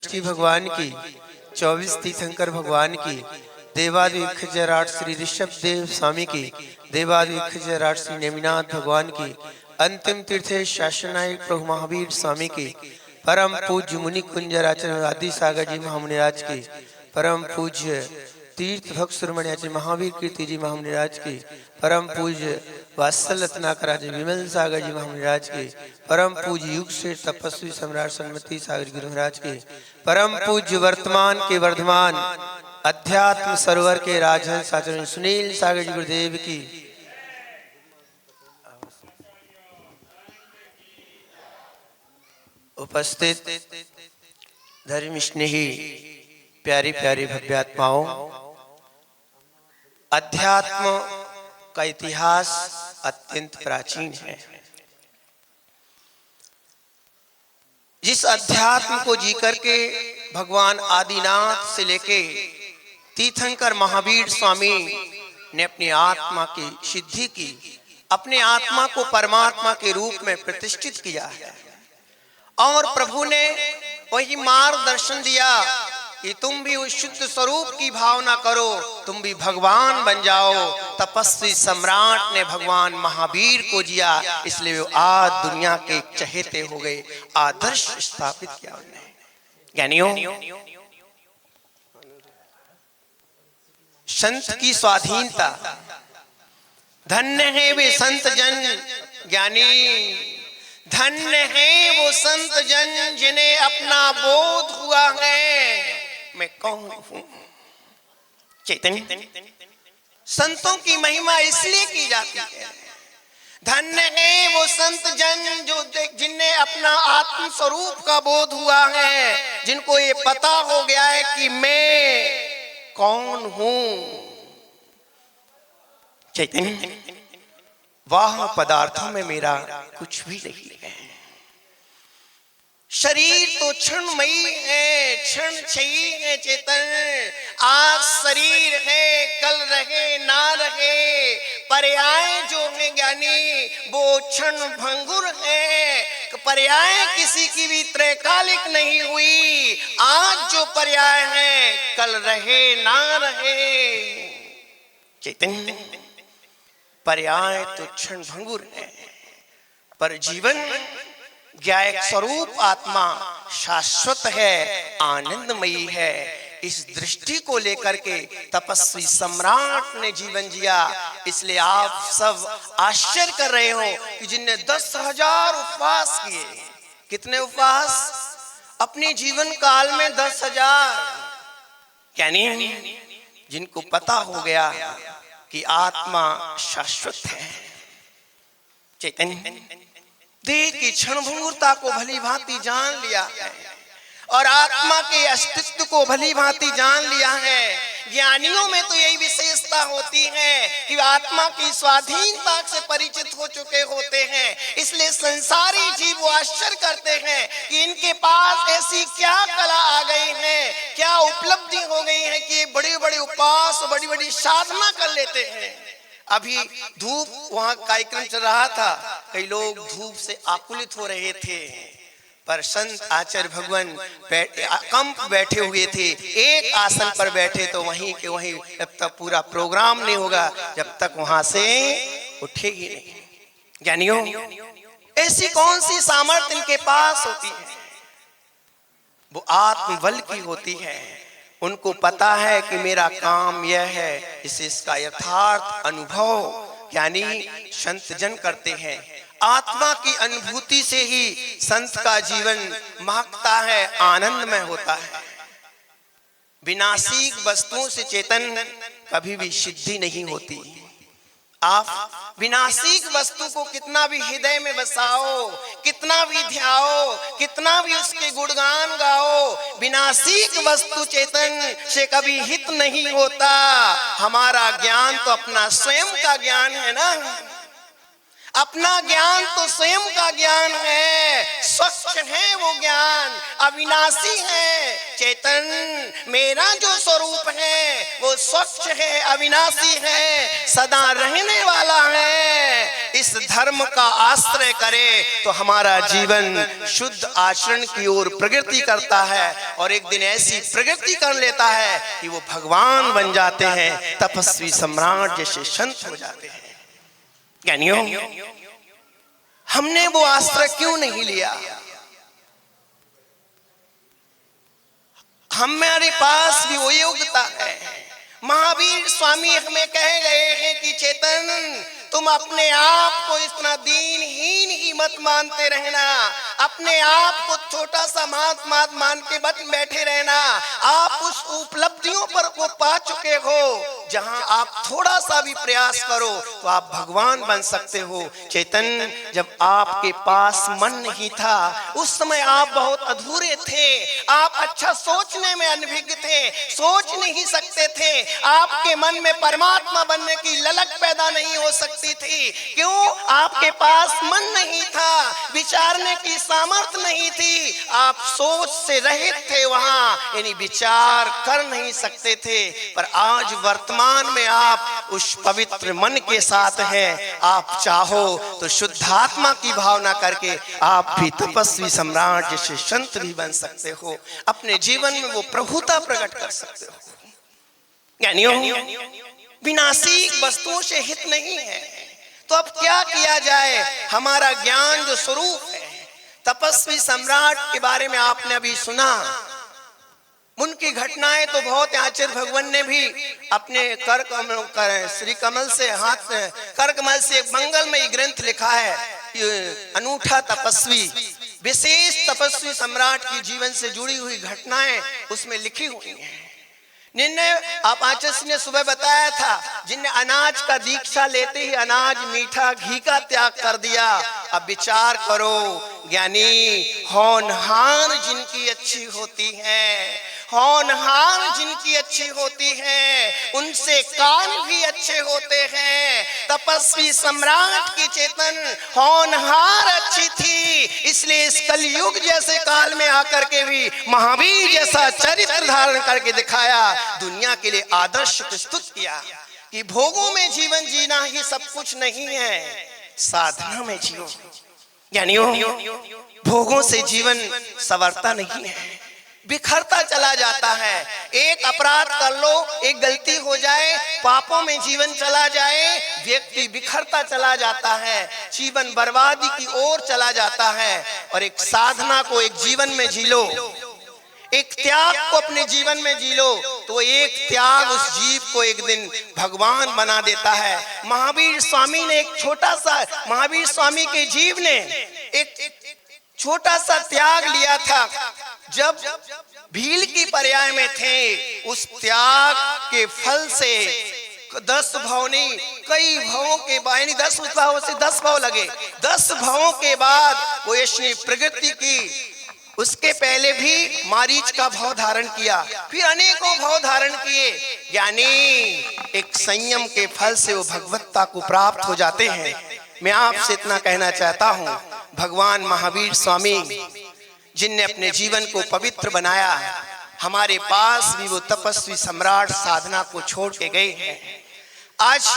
श्री भगवान की 24 तीर्थंकर भगवान की देवादिक खजराट श्री ऋषभ देव स्वामी की देवादिक खजराट श्री नेमिनाथ भगवान की अंतिम तीर्थेश शासनायक प्रभु महावीर स्वामी की परम पूज्य मुनि कुंजराचरण आदि सागर जी महामुनिराज की परम पूज्य तीर्थ भक्त सुरमण्याचे महावीर कीर्ति जी महामुनिराज की परम पूज्य वात्सल रत्नाकराज विमल सागर जी महामुनिराज की परम पूज्य युग से तपस्वी सम्राट सन्मति सागर गुरु महाराज की परम पूज्य वर्तमान के वर्धमान अध्यात्म सरोवर के राजहंस आचार्य सुनील सागर जी गुरुदेव की उपस्थित धर्म स्नेही प्यारी प्यारी भव्यात्माओं, अध्यात्म का इतिहास अत्यंत प्राचीन है। जिस अध्यात्म को जी करके भगवान आदिनाथ से लेके तीर्थंकर महावीर स्वामी ने अपनी आत्मा की सिद्धि की, अपने आत्मा को परमात्मा के रूप में प्रतिष्ठित किया है और प्रभु ने वही मार्गदर्शन दिया कि तुम भी उस शुद्ध स्वरूप की भावना करो, तुम भी भगवान बन जाओ। तपस्वी सम्राट ने भगवान महावीर को जिया, इसलिए वो आज दुनिया के चहेते हो गए, आदर्श स्थापित किया उन्होंने। ज्ञानियों, संत की स्वाधीनता, धन्य है वे संत जन ज्ञानी, धन्य है वो संत जन जिन्हें अपना बोध हुआ है मैं कौन हूं। चैतन्य संतों की महिमा इसलिए की जाती है, धन्य है वो संत जन जो जिन्हें अपना आत्म स्वरूप का बोध हुआ है, जिनको ये पता हो गया है कि मैं कौन हूं। चैतन्य वाह पदार्थों में मेरा कुछ भी नहीं है, शरीर तो क्षणमयी है, क्षण क्षयी है। चेतन आज शरीर है, कल रहे ना रहे। पर्याय जो है ज्ञानी वो क्षण भंगुर है, पर्याय किसी की भी त्रैकालिक नहीं हुई। आज जो पर्याय है कल रहे ना रहे। चैतन्य पर्याय तो क्षण भंगुर है, पर जीवन ज्ञायक स्वरूप आत्मा शाश्वत है, आनंदमयी है। इस दृष्टि को लेकर के तपस्वी सम्राट ने जीवन जिया। इसलिए आप सब आश्चर्य कर रहे हो कि जिनने 10,000 उपवास किए, कितने उपवास अपने जीवन काल में 10,000, यानी जिनको पता हो गया कि आत्मा शाश्वत है। चैतन्य देह की क्षणभंगुरता को भली भांति जान लिया है और आत्मा के अस्तित्व को भली भांति जान लिया है। ज्ञानियों में तो यही विशेषता होती है कि आत्मा की स्वाधीनता से परिचित हो चुके होते हैं। इसलिए संसारी जीव आश्चर्य करते हैं कि इनके पास ऐसी क्या कला आ गई है, क्या उपलब्धि हो गई है कि बड़े बड़े उपवास, बड़ी बड़ी साधना कर लेते हैं। अभी धूप वहां कार्यक्रम चल रहा था, कई लोग धूप से आकुलित हो रहे थे, पर संत आचार्य भगवान कंप बैठे हुए थे, एक आसन पर बैठे तो वहीं के वहीं जब तक पूरा प्रोग्राम नहीं होगा, जब तक वहां से उठेगी नहीं। ज्ञानियों, ऐसी कौन सी सामर्थ्य इनके पास होती है? वो आत्मबल की होती है। उनको पता है कि मेरा काम यह है, इसे इसका यथार्थ अनुभव यानी संत जन करते हैं। आत्मा की अनुभूति से ही संत का जीवन महकता है, आनंदमय होता है। विनाशिक वस्तुओं से चेतन कभी भी सिद्धि नहीं होती। आप विनाशिक वस्तु को कितना भी हृदय में बसाओ, कितना भी ध्याओ, कितना भी उसके गुणगान गाओ, विनाशिक वस्तु चेतन से कभी हित नहीं होता। हमारा ज्ञान तो अपना स्वयं का ज्ञान है ना, अपना ज्ञान तो स्वयं का ज्ञान है, स्वच्छ है वो ज्ञान, अविनाशी है। चैतन्य मेरा जो स्वरूप है वो स्वच्छ है, अविनाशी है, सदा रहने वाला है। इस धर्म का आश्रय करे तो हमारा जीवन शुद्ध आचरण की ओर प्रगति करता है और एक दिन ऐसी प्रगति कर लेता है कि वो भगवान बन जाते हैं, तपस्वी सम्राट जैसे संत हो जाते हैं। ज्ञानियों, हमने वो आश्रय क्यों नहीं लिया? हमारे पास भी वो योग्यता है। महावीर स्वामी हमें कह गए हैं कि चेतन, तुम अपने आप को इतना दीनहीन ही मत मानते रहना, अपने आप को छोटा सा महात्मा मान के मत बैठे रहना। आप उस उपलब्धियों पर को पा चुके हो जहां आप थोड़ा सा भी प्रयास करो तो आप भगवान बन सकते हो। चैतन्य, जब आपके पास मन नहीं था उस समय आप बहुत अधूरे थे, आप अच्छा सोचने में अनभिज्ञ थे, सोच नहीं सकते थे, आपके मन में परमात्मा बनने की ललक पैदा नहीं हो सकती थी। क्यों? आपके पास मन नहीं था, विचारने की सामर्थ्य नहीं थी, आप सोच से रहित थे वहां, यानी विचार कर नहीं सकते थे। पर आज वर्तमान में आप उस पवित्र मन के साथ हैं। आप चाहो तो शुद्धात्मा की भावना करके आप भी तपस्वी सम्राट जैसे संत भी बन सकते हो, अपने जीवन में वो प्रभुता प्रकट कर सकते हो। ज्ञानियों, विनाशी वस्तुओं से हित नहीं है, तो अब क्या किया जाए? हमारा ज्ञान जो स्वरूप है, तपस्वी सम्राट के बारे में आपने अभी सुना, उनकी घटनाएं तो बहुत। आचार्य भगवान ने भी अपने कर श्री कमल से हाथ कर कमल से एक मंगलमय ग्रंथ लिखा है, अनूठा तपस्वी, विशेष तपस्वी सम्राट की जीवन से जुड़ी हुई घटनाएं उसमें लिखी हुई हैं। जिनने आप आचार्य ने सुबह बताया था, जिनने अनाज का दीक्षा लेते ही अनाज मीठा घी का त्याग कर दिया। अब विचार करो ज्ञानी, होनहार जिनकी अच्छी होती है, होनहार जिनकी अच्छी होती है, उनसे कान भी अच्छे होते हैं। तपस्वी सम्राट की चेतन होनहार अच्छी थी, इसलिए इस कलयुग जैसे काल में आकर के भी महावीर जैसा चरित्र धारण करके दिखाया, दुनिया के लिए आदर्श प्रस्तुत किया कि भोगों में जीवन जीना ही सब कुछ नहीं है, साधना में जियो। ज्ञानियों, भोगों से जीवन संवरता नहीं है, बिखरता चला जाता है। एक अपराध कर लो, एक गलती हो जाए, पापों में जीवन चला जाए, व्यक्ति बिखरता चला जाता है, जीवन बर्बादी की ओर चला जाता है। और एक साधना को एक जीवन में जी लो, एक त्याग को अपने जीवन में जी लो, तो एक त्याग उस जीव को एक दिन भगवान बना देता है। महावीर स्वामी ने एक छोटा सा, महावीर स्वामी के जीव ने एक छोटा सा त्याग लिया था। जब भील की पर्याय में थे, उस त्याग के फल से 10 भाव नहीं, कई भावों के बाद, 10 भाव से 10 भाव लगे, 10 भावों के बाद वो यशनी प्रगति की। उसके पहले भी मारीच का भाव धारण किया, फिर अनेकों भाव धारण किए। यानी एक संयम के फल से वो भगवत्ता को प्राप्त हो जाते हैं। मैं आपसे इतना कहना चाहता हूँ, भगवान महावीर स्वामी जिनने अपने जीवन को पवित्र बनाया, हमारे पास भी वो तपस्वी सम्राट साधना को छोड़ के गए हैं। आज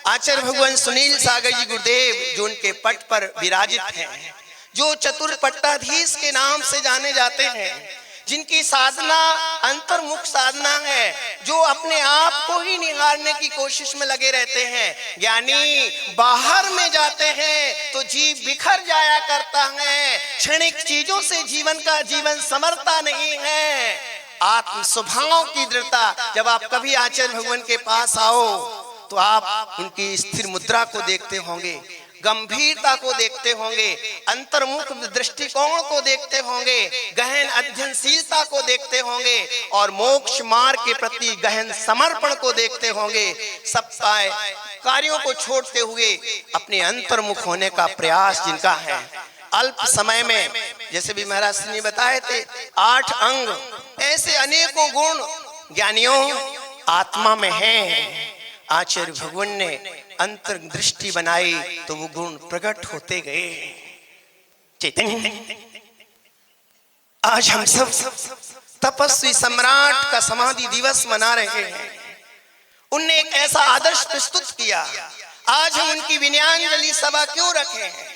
आचार्य भगवान सुनील सागर जी गुरुदेव जो उनके पट पर विराजित हैं, जो चतुर पट्टाधीश के नाम से जाने जाते हैं, जिनकी साधना अंतर्मुख साधना है, जो अपने आप को ही निहारने की कोशिश में लगे रहते हैं। यानी बाहर में जाते हैं तो जीव बिखर जाया करता है, क्षणिक चीजों से जीवन समरता नहीं है। आत्म स्वभाव की दृढ़ता, जब आप कभी आचार्य भगवान के पास आओ तो आप उनकी स्थिर मुद्रा को देखते होंगे, गंभीरता को देखते होंगे, अंतर्मुख दृष्टिकोण को देखते होंगे, गहन अध्ययनशीलता को देखते होंगे और मोक्ष मार्ग के प्रति गहन समर्पण को देखते होंगे। सब कार्यों को छोड़ते हुए अपने अंतर्मुख होने का प्रयास जिनका है। अल्प समय में, जैसे भी महाराज ने बताए थे, 8 अंग, ऐसे अनेकों गुण ज्ञानियों आत्मा में हैं। आचार्य भगवान ने अंतर दृष्टि बनाई तो वो गुण प्रकट होते गए। चैतन्य, आज हम सब तपस्वी सम्राट का समाधि दिवस मना रहे हैं। उनने एक ऐसा आदर्श प्रस्तुत किया। आज हम उनकी विनयाञ्जलि सभा क्यों रखे हैं?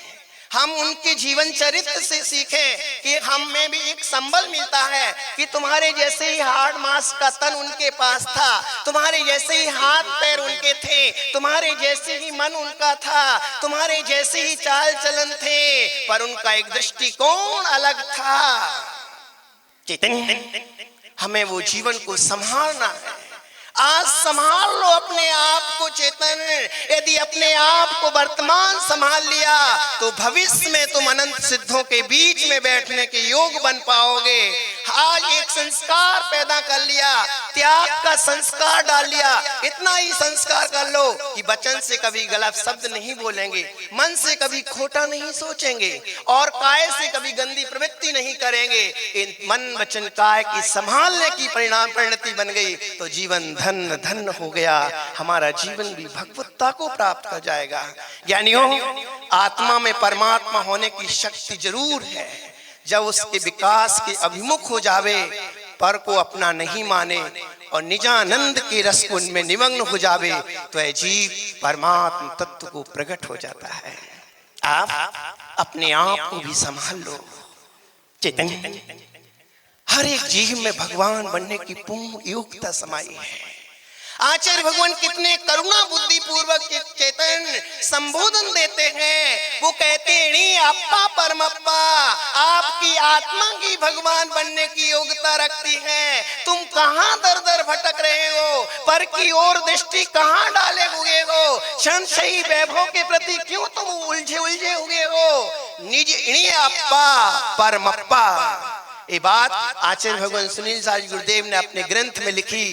हम उनके जीवन चरित्र से सीखें कि हमें भी एक संबल मिलता है कि तुम्हारे जैसे ही हाड़ मांस का तन उनके पास था, तुम्हारे जैसे ही हाथ पैर उनके थे, तुम्हारे जैसे ही मन उनका था, तुम्हारे जैसे ही चाल चलन थे, पर उनका एक दृष्टिकोण अलग था। चैतन्य, हमें वो जीवन को संभालना है। आज संभाल लो अपने आप को चेतन। यदि अपने आप को वर्तमान संभाल लिया तो भविष्य में तुम अनंत सिद्धों के बीच में बैठने के योग बन पाओगे। आज एक संस्कार पैदा कर लिया, त्याग का संस्कार डाल लिया। इतना ही संस्कार कर लो कि वचन से कभी गलत शब्द नहीं बोलेंगे, मन से कभी खोटा नहीं सोचेंगे और काय से कभी गंदी प्रवृत्ति नहीं करेंगे। इन मन वचन काय की संभालने की परिणति बन गई तो जीवन धन धन हो गया। हमारा जीवन भी भगवत्ता को प्राप्त कर जाएगा। ज्ञानियों, आत्मा में परमात्मा होने की शक्ति जरूर है। जब उसके विकास के अभिमुख हो जावे, पर को अपना नहीं माने और निजानंद के रस को में निमग्न हो जावे तो यह जीव परमात्मा तत्व को प्रकट हो जाता है। आप अपने आप को भी संभाल लो। चैतन्य, हर एक जीव में भगवान बनने की पूर्ण योग्यता समाई है। आचार्य भगवान कितने करुणा बुद्धि पूर्वक चेतन संबोधन देते हैं। वो कहते हैं, अप्पा परमप्पा, आपकी आत्मा की भगवान बनने की योग्यता रखती है। तुम कहाँ दर दर भटक रहे हो, पर की ओर दृष्टि कहाँ डाले हुए हो, क्षणशही वैभव के प्रति क्यों तुम उलझे हुए हो। निज इणी अप्पा परमप्पा। ये बात आचार्य भगवान सुनील साहब गुरुदेव ने अपने ग्रंथ में लिखी।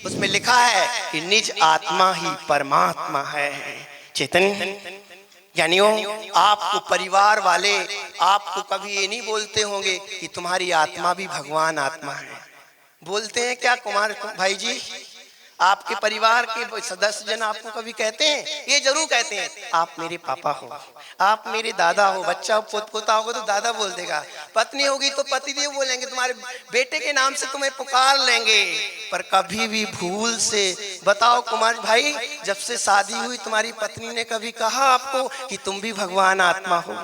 उसमें लिखा है कि निज आत्मा ही परमात्मा है। चैतन्य, ज्ञानियों, आपको परिवार वाले आपको कभी ये नहीं बोलते होंगे कि तुम्हारी आत्मा भी भगवान आत्मा है। बोलते हैं क्या कुमार भाई जी? आपके परिवार के सदस्य जन आपको कभी कहते हैं? ये जरूर कहते हैं, आप मेरे पापा हो, आप मेरे दादा हो। बच्चा पोता होगा तो दादा बोल देगा, पत्नी होगी तो पतिदेव बोलेंगे, तुम्हारे बेटे के नाम से तुम्हें पुकार लेंगे। पर कभी भी भूल से बताओ कुमार भाई, जब से शादी हुई तुम्हारी पत्नी ने कभी कहा आपको कि तुम भी भगवान आत्मा हो?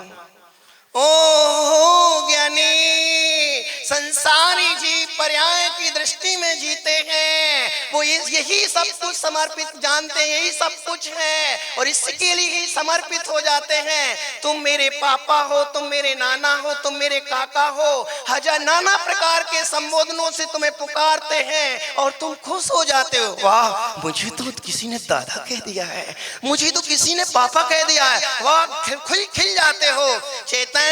ओ ज्ञानी, संसारी जीव पर्याय की दृष्टि में जीते हैं। वो यही सब कुछ समर्पित जानते हैं, यही सब कुछ है और इसके लिए ही समर्पित हो जाते हैं। तुम मेरे पापा हो, तुम मेरे नाना हो, तुम मेरे काका हो, हजार नाना प्रकार के संबोधनों से तुम्हें पुकारते हैं और तुम खुश हो जाते हो। वाह, मुझे तो किसी ने दादा कह दिया है, मुझे तो किसी ने पापा कह दिया है। वाह, खिल जाते हो। चेतन,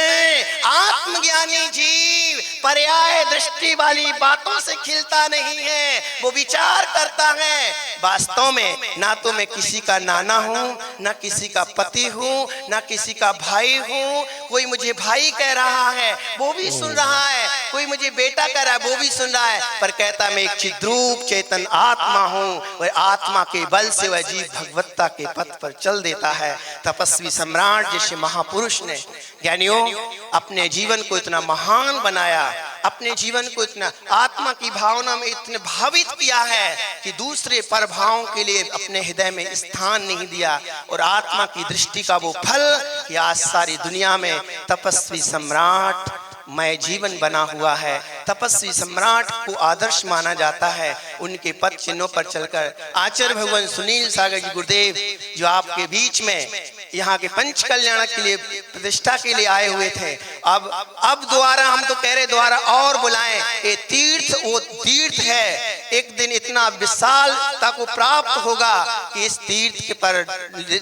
आत्मज्ञानी जीव पर्याय दृष्टि वाली बातों से खिलता नहीं है। वो विचार करता है, वास्तव में ना तो मैं किसी का नाना हूँ, ना किसी का पति हूँ, ना किसी का भाई हूँ। कोई मुझे भाई कह रहा है वो भी सुन रहा है, कोई मुझे बेटा कह रहा है वो भी सुन रहा है, पर कहता मैं एक चिद्रूप चेतन आत्मा हूँ। वह आत्मा के बल से वह जीव भगवत्ता के पथ पर चल देता है। तपस्वी सम्राट जैसे महापुरुष ने, ज्ञानियों, अपने जीवन को इतना महान बनाया, अपने जीवन को इतना आत्मा की भावना में इतने भावित किया है कि दूसरे परभावों के लिए अपने हृदय में स्थान नहीं दिया। और आत्मा की दृष्टि का वो फल कि आज सारी दुनिया में तपस्वी सम्राट मैं जीवन बना हुआ है। तपस्वी सम्राट को आदर्श माना जाता है। उनके पद चिन्हों पर चलकर आचार्य भगवान सुनील सागर जी गुरुदेव जो आपके बीच में यहाँ के पंच कल्याण के लिए प्रतिष्ठा के लिए आए हुए थे, अब दोबारा हम तो कह रहे दोबारा और बुलाएं। ये तीर्थ वो तीर्थ है, एक दिन इतना विशालता को प्राप्त होगा कि इस तीर्थ के पर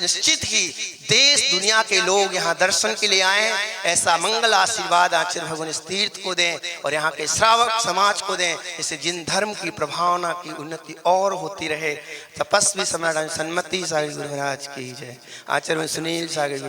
निश्चित ही देश दुनिया के लोग यहाँ दर्शन के लिए आए। ऐसा मंगल आशीर्वाद आचार्य भगवान इस तीर्थ को दें और यहाँ के श्रावक समाज को दें, इससे जिन धर्म की प्रभावना की उन्नति और होती रहे। तपस्वी सम्राट सन्मति सागर गुरु महाराज की जय। आचार्य सुनील सागर।